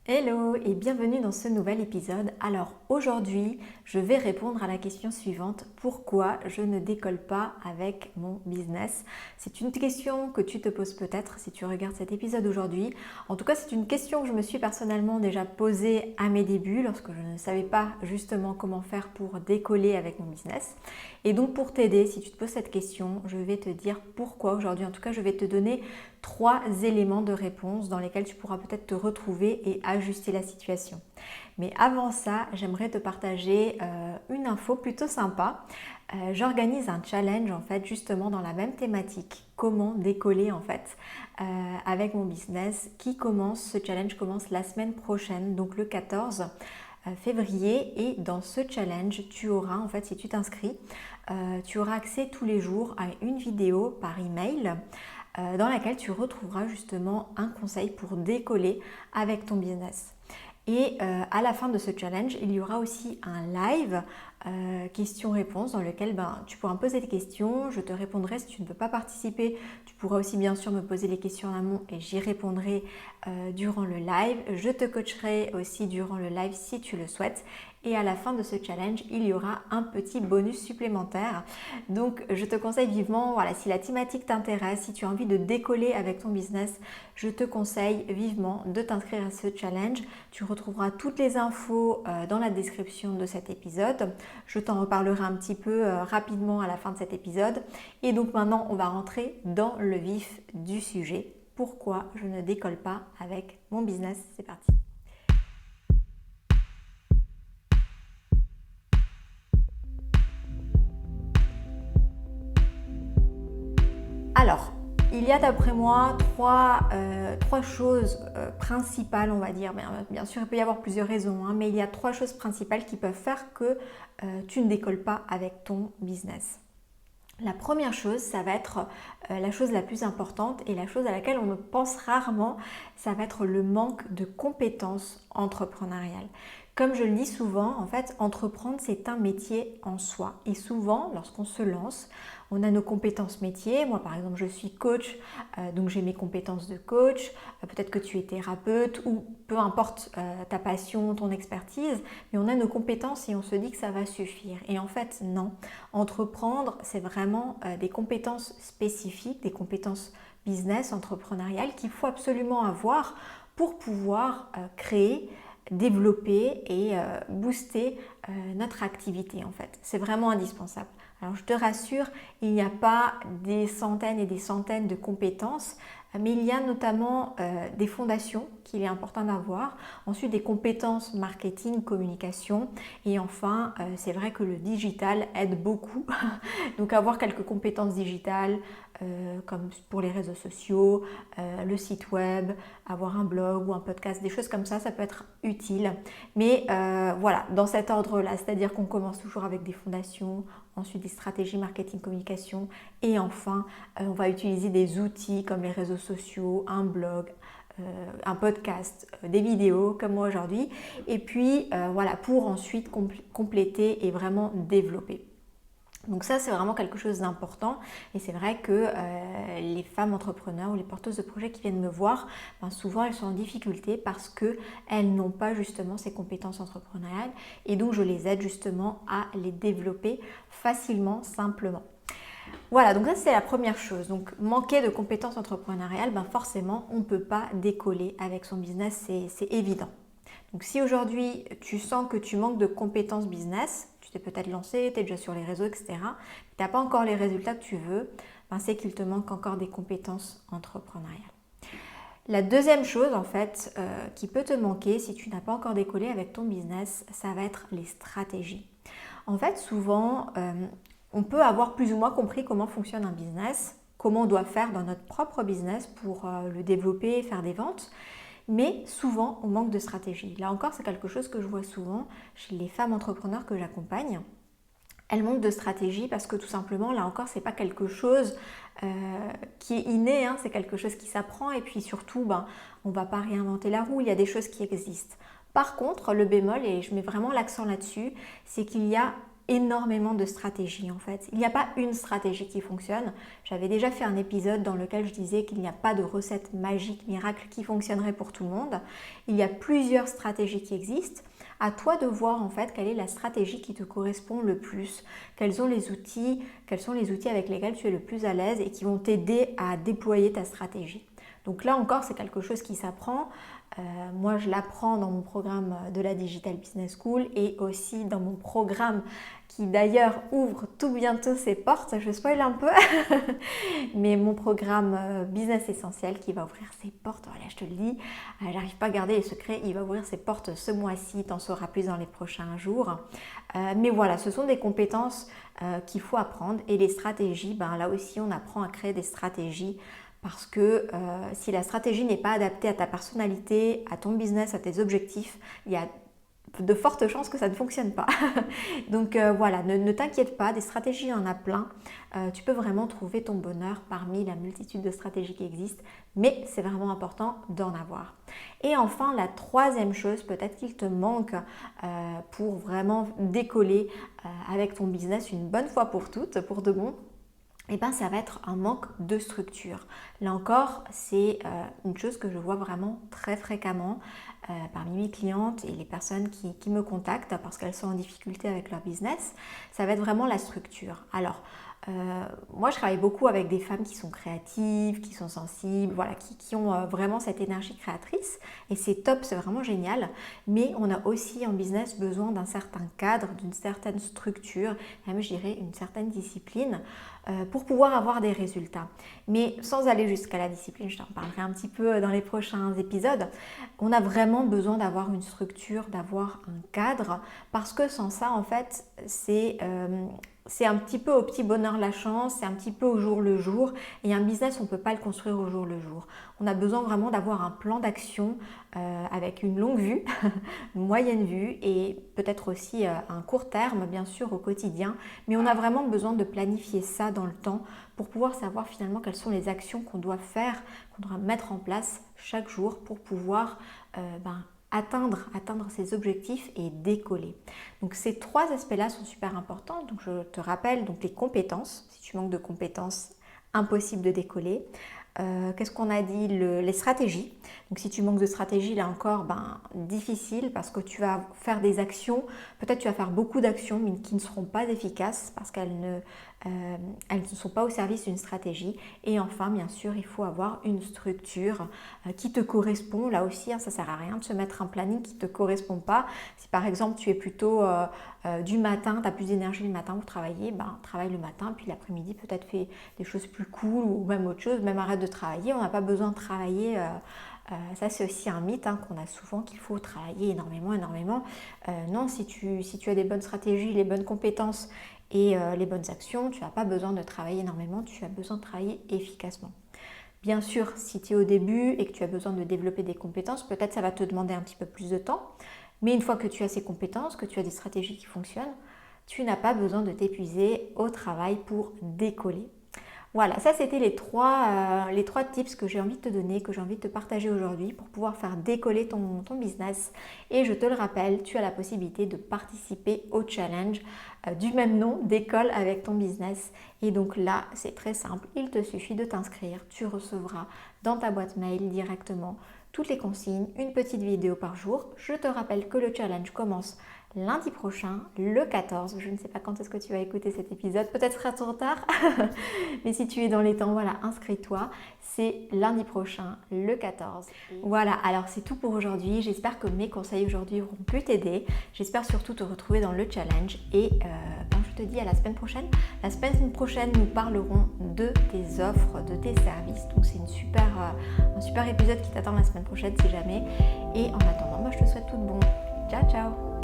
Hello et bienvenue dans ce nouvel épisode. Alors aujourd'hui, je vais répondre à la question suivante. Pourquoi je ne décolle pas avec mon business? C'est une question que tu te poses peut-être si tu regardes cet épisode aujourd'hui. En tout cas, c'est une question que je me suis personnellement déjà posée à mes débuts lorsque je ne savais pas justement comment faire pour décoller avec mon business. Et donc pour t'aider, si tu te poses cette question, je vais te dire pourquoi aujourd'hui. En tout cas, je vais te donner 3 éléments de réponse dans lesquels tu pourras peut-être te retrouver et ajuster la situation. Mais avant ça, j'aimerais te partager une info plutôt sympa. J'organise un challenge en fait justement dans la même thématique, comment décoller en fait avec mon business ce challenge commence la semaine prochaine, donc le 14 février, et dans ce challenge tu auras en fait, si tu t'inscris, tu auras accès tous les jours à une vidéo par email dans laquelle tu retrouveras justement un conseil pour décoller avec ton business. Et à la fin de ce challenge, il y aura aussi un live questions-réponses dans lequel tu pourras me poser des questions, je te répondrai. Si tu ne peux pas participer, tu pourras aussi bien sûr me poser les questions en amont et j'y répondrai durant le live. Je te coacherai aussi durant le live si tu le souhaites. Et à la fin de ce challenge, il y aura un petit bonus supplémentaire. Donc je te conseille vivement, voilà, si la thématique t'intéresse, si tu as envie de décoller avec ton business, je te conseille vivement de t'inscrire à ce challenge. Tu retrouveras toutes les infos dans la description de cet épisode. Je t'en reparlerai un petit peu rapidement à la fin de cet épisode. Et donc maintenant, on va rentrer dans le vif du sujet. Pourquoi je ne décolle pas avec mon business? C'est parti. Alors, il y a d'après moi trois choses principales, on va dire. Bien sûr, il peut y avoir plusieurs raisons, mais il y a 3 choses principales qui peuvent faire que tu ne décolles pas avec ton business. La première chose, ça va être la chose la plus importante et la chose à laquelle on ne pense rarement, ça va être le manque de compétences entrepreneuriales. Comme je le dis souvent, en fait, entreprendre, c'est un métier en soi. Et souvent, lorsqu'on se lance, on a nos compétences métiers. Moi, par exemple, je suis coach, donc j'ai mes compétences de coach. Peut-être que tu es thérapeute ou peu importe ta passion, ton expertise, mais on a nos compétences et on se dit que ça va suffire. Et en fait, non. Entreprendre, c'est vraiment des compétences spécifiques, des compétences business, entrepreneuriales qu'il faut absolument avoir pour pouvoir créer, développer et booster notre activité en fait. C'est vraiment indispensable. Alors je te rassure, il n'y a pas des centaines et des centaines de compétences, mais il y a notamment des fondations qu'il est important d'avoir, ensuite des compétences marketing, communication, et enfin c'est vrai que le digital aide beaucoup, donc avoir quelques compétences digitales comme pour les réseaux sociaux, le site web, avoir un blog ou un podcast, des choses comme ça peut être utile. Mais voilà, dans cet ordre-là, c'est-à-dire qu'on commence toujours avec des fondations, ensuite des stratégies marketing communication et enfin on va utiliser des outils comme les réseaux sociaux, un blog, un podcast, des vidéos comme moi aujourd'hui et puis voilà pour ensuite compléter et vraiment développer. Donc ça, c'est vraiment quelque chose d'important et c'est vrai que les femmes entrepreneurs ou les porteuses de projets qui viennent me voir, souvent elles sont en difficulté parce qu'elles n'ont pas justement ces compétences entrepreneuriales et donc je les aide justement à les développer facilement, simplement. Voilà, donc ça c'est la première chose. Donc manquer de compétences entrepreneuriales, forcément on ne peut pas décoller avec son business, c'est évident. Donc si aujourd'hui tu sens que tu manques de compétences business, tu t'es peut-être lancé, tu es déjà sur les réseaux, etc., mais tu n'as pas encore les résultats que tu veux, c'est qu'il te manque encore des compétences entrepreneuriales. La deuxième chose en fait qui peut te manquer si tu n'as pas encore décollé avec ton business, ça va être les stratégies. En fait souvent on peut avoir plus ou moins compris comment fonctionne un business, comment on doit faire dans notre propre business pour le développer, faire des ventes. Mais souvent, on manque de stratégie. Là encore, c'est quelque chose que je vois souvent chez les femmes entrepreneurs que j'accompagne. Elles manquent de stratégie parce que tout simplement, là encore, c'est pas quelque chose qui est inné, c'est quelque chose qui s'apprend et puis surtout, on va pas réinventer la roue, il y a des choses qui existent. Par contre, le bémol, et je mets vraiment l'accent là-dessus, c'est qu'il y a énormément de stratégies en fait. Il n'y a pas une stratégie qui fonctionne. J'avais déjà fait un épisode dans lequel je disais qu'il n'y a pas de recette magique, miracle qui fonctionnerait pour tout le monde. Il y a plusieurs stratégies qui existent. À toi de voir en fait quelle est la stratégie qui te correspond le plus, quels sont les outils avec lesquels tu es le plus à l'aise et qui vont t'aider à déployer ta stratégie. Donc là encore, c'est quelque chose qui s'apprend. Moi, je l'apprends dans mon programme de la Digital Business School et aussi dans mon programme qui d'ailleurs ouvre tout bientôt ses portes. Je spoil un peu, mais mon programme Business Essentiel qui va ouvrir ses portes. Voilà, je te le dis, j'arrive pas à garder les secrets. Il va ouvrir ses portes ce mois-ci. Tu en sauras plus dans les prochains jours. Mais voilà, ce sont des compétences qu'il faut apprendre et les stratégies. Là aussi, on apprend à créer des stratégies. Parce que si la stratégie n'est pas adaptée à ta personnalité, à ton business, à tes objectifs, il y a de fortes chances que ça ne fonctionne pas. Donc voilà, ne t'inquiète pas, des stratégies, il y en a plein. Tu peux vraiment trouver ton bonheur parmi la multitude de stratégies qui existent, mais c'est vraiment important d'en avoir. Et enfin, la troisième chose, peut-être qu'il te manque pour vraiment décoller avec ton business une bonne fois pour toutes, pour de bon. Ça va être un manque de structure. Là encore, c'est une chose que je vois vraiment très fréquemment parmi mes clientes et les personnes qui me contactent parce qu'elles sont en difficulté avec leur business. Ça va être vraiment la structure. Alors, moi, je travaille beaucoup avec des femmes qui sont créatives, qui sont sensibles, voilà, qui ont vraiment cette énergie créatrice et c'est top, c'est vraiment génial. Mais on a aussi en business besoin d'un certain cadre, d'une certaine structure, même je dirais une certaine discipline pour pouvoir avoir des résultats. Mais sans aller jusqu'à la discipline, je t'en parlerai un petit peu dans les prochains épisodes, on a vraiment besoin d'avoir une structure, d'avoir un cadre parce que sans ça, en fait, c'est un petit peu au petit bonheur la chance, c'est un petit peu au jour le jour. Et un business, on ne peut pas le construire au jour le jour. On a besoin vraiment d'avoir un plan d'action avec une longue vue, une moyenne vue et peut-être aussi un court terme, bien sûr, au quotidien. Mais on a vraiment besoin de planifier ça dans le temps pour pouvoir savoir finalement quelles sont les actions qu'on doit faire, qu'on doit mettre en place chaque jour pour pouvoir atteindre ses objectifs et décoller. Donc ces trois aspects-là sont super importants. Donc je te rappelle donc les compétences. Si tu manques de compétences, impossible de décoller. Qu'est-ce qu'on a dit? Les stratégies. Donc si tu manques de stratégie, là encore, difficile parce que tu vas faire des actions. Peut-être tu vas faire beaucoup d'actions mais qui ne seront pas efficaces parce qu'elles ne sont pas au service d'une stratégie. Et enfin, bien sûr, il faut avoir une structure qui te correspond. Là aussi, ça ne sert à rien de se mettre un planning qui ne te correspond pas. Si par exemple, tu es plutôt du matin, tu as plus d'énergie le matin pour travailler, travaille le matin, puis l'après-midi, peut-être fais des choses plus cool ou même autre chose, même arrête de travailler. On n'a pas besoin de travailler. Ça, c'est aussi un mythe qu'on a souvent qu'il faut travailler énormément. Non, si tu as des bonnes stratégies, les bonnes compétences et les bonnes actions, tu n'as pas besoin de travailler énormément, tu as besoin de travailler efficacement. Bien sûr, si tu es au début et que tu as besoin de développer des compétences, peut-être ça va te demander un petit peu plus de temps. Mais une fois que tu as ces compétences, que tu as des stratégies qui fonctionnent, tu n'as pas besoin de t'épuiser au travail pour décoller. Voilà, ça c'était les trois tips que j'ai envie de te donner, que j'ai envie de te partager aujourd'hui pour pouvoir faire décoller ton business. Et je te le rappelle, tu as la possibilité de participer au challenge du même nom, Décolle avec ton business. Et donc là, c'est très simple, il te suffit de t'inscrire. Tu recevras dans ta boîte mail directement toutes les consignes, une petite vidéo par jour. Je te rappelle que le challenge commence lundi prochain, le 14. Je ne sais pas quand est-ce que tu vas écouter cet épisode, peut-être sera trop tard, mais si tu es dans les temps, voilà, inscris-toi. C'est lundi prochain, le 14. Voilà, alors c'est tout pour aujourd'hui. J'espère que mes conseils aujourd'hui auront pu t'aider. J'espère surtout te retrouver dans le challenge et je te dis à la semaine prochaine. La semaine prochaine, nous parlerons de tes offres, de tes services. Donc c'est un super épisode qui t'attend la semaine prochaine si jamais. Et en attendant, je te souhaite tout de bon. Ciao, ciao!